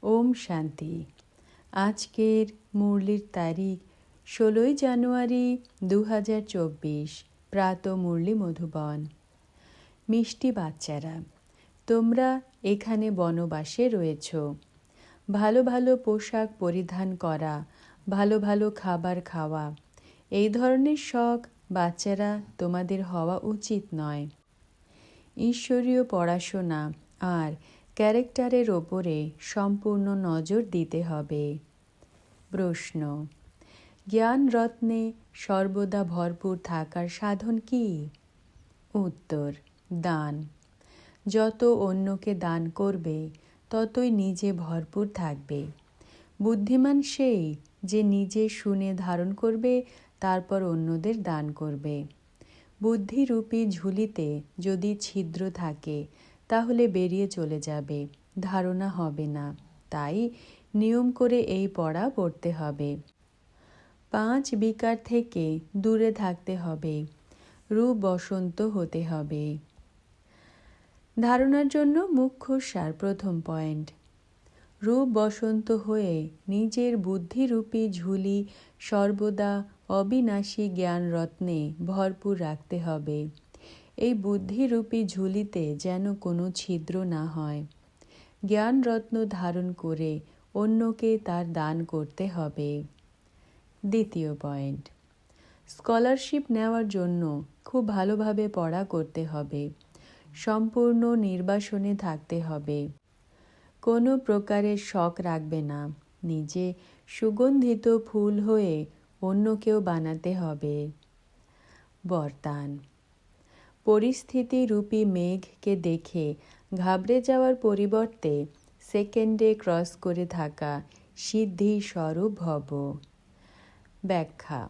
ওম শান্তি। আজকের মুরলির তারিখ 16 জানুয়ারি 2024। প্রাত মুরলি মধুবন। মিষ্টি বাচ্চারা, তোমরা এখানে বনবাসে রয়েছ। ভালো ভালো পোশাক পরিধান করা, ভালো ভালো খাবার খাওয়া, এই ধরনের শখ বাচ্চারা তোমাদের হওয়া উচিত নয়। ঈশ্বরীয় পড়াশোনা আর ক্যারেক্টারের ওপরে সম্পূর্ণ নজর দিতে হবে। প্রশ্ন: জ্ঞান রত্নে সর্বদা ভরপুর থাকার সাধন কি? উত্তর: দান। যত অন্যকে দান করবে ততই নিজে ভরপুর থাকবে। বুদ্ধিমান সেই যে নিজে শুনে ধারণ করবে, তারপর অন্যদের দান করবে। বুদ্ধিরূপী ঝুলিতে যদি ছিদ্র থাকে তাহলে বেরিয়ে চলে যাবে, ধারণা হবে না। তাই নিয়ম করে এই পড়া পড়তে হবে। 5 বিকার থেকে দূরে থাকতে হবে, রূপ বসন্ত হতে হবে। ধারণার জন্য মুখ্য সার। প্রথম পয়েন্ট: রূপ বসন্ত হয়ে নিজের বুদ্ধিরূপী ঝুলি সর্বদা অবিনাশী জ্ঞান রত্নে ভরপুর রাখতে হবে। এই বুদ্ধিরূপী ঝুলিতে যেন কোনো ছিদ্র না হয়। জ্ঞান রত্ন ধারণ করে অন্যকে তার দান করতে হবে। দ্বিতীয় পয়েন্ট: স্কলারশিপ নেওয়ার জন্য খুব ভালোভাবে পড়া করতে হবে। সম্পূর্ণ নির্বাসনে থাকতে হবে। কোনো প্রকারের শখ রাখবে না। নিজে সুগন্ধিত ফুল হয়ে অন্যকেও বানাতে হবে। বরদান: পরিস্থিতি রূপী মেঘকে দেখে ঘাবড়ে যাওয়ার পরিবর্তে সেকেন্ডে ক্রস করে থাকা সিদ্ধি স্বরূপ ভব। ব্যাখ্যা: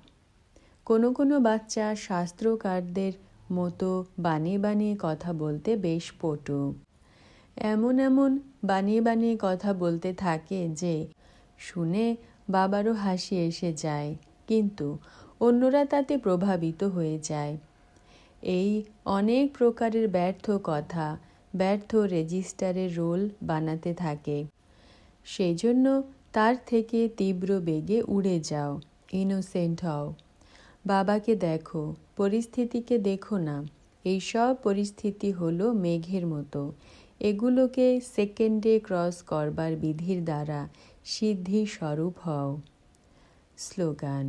কোনো কোনো বাচ্চা শাস্ত্রকারদের মতো বানিয়ে বানিয়ে কথা বলতে বেশ পটু। এমন এমন বানিয়ে বানিয়ে কথা বলতে থাকে যে শুনে বাবারও হাসি এসে যায়, কিন্তু অন্যরা তাতে প্রভাবিত হয়ে যায়। এই অনেক প্রকারের ব্যর্থ কথা ব্যর্থ রেজিস্টারের রোল বানাতে থাকে। সেই জন্য তার থেকে তীব্র বেগে উড়ে যাও, ইনোসেন্ট হও। বাবাকে দেখো, পরিস্থিতিকে দেখো না। এই সব পরিস্থিতি হলো মেঘের মতো। এগুলোকে সেকেন্ডে ক্রস করবার বিধির দ্বারা সিদ্ধি স্বরূপ হও। স্লোগান: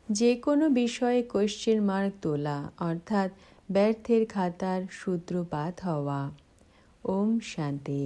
যে কোনো বিষয়ে কোয়েশ্চেন মার্ক তোলা, অর্থাৎ ব্যর্থের খাতার সূত্রপাত হওয়া। ওম শান্তি।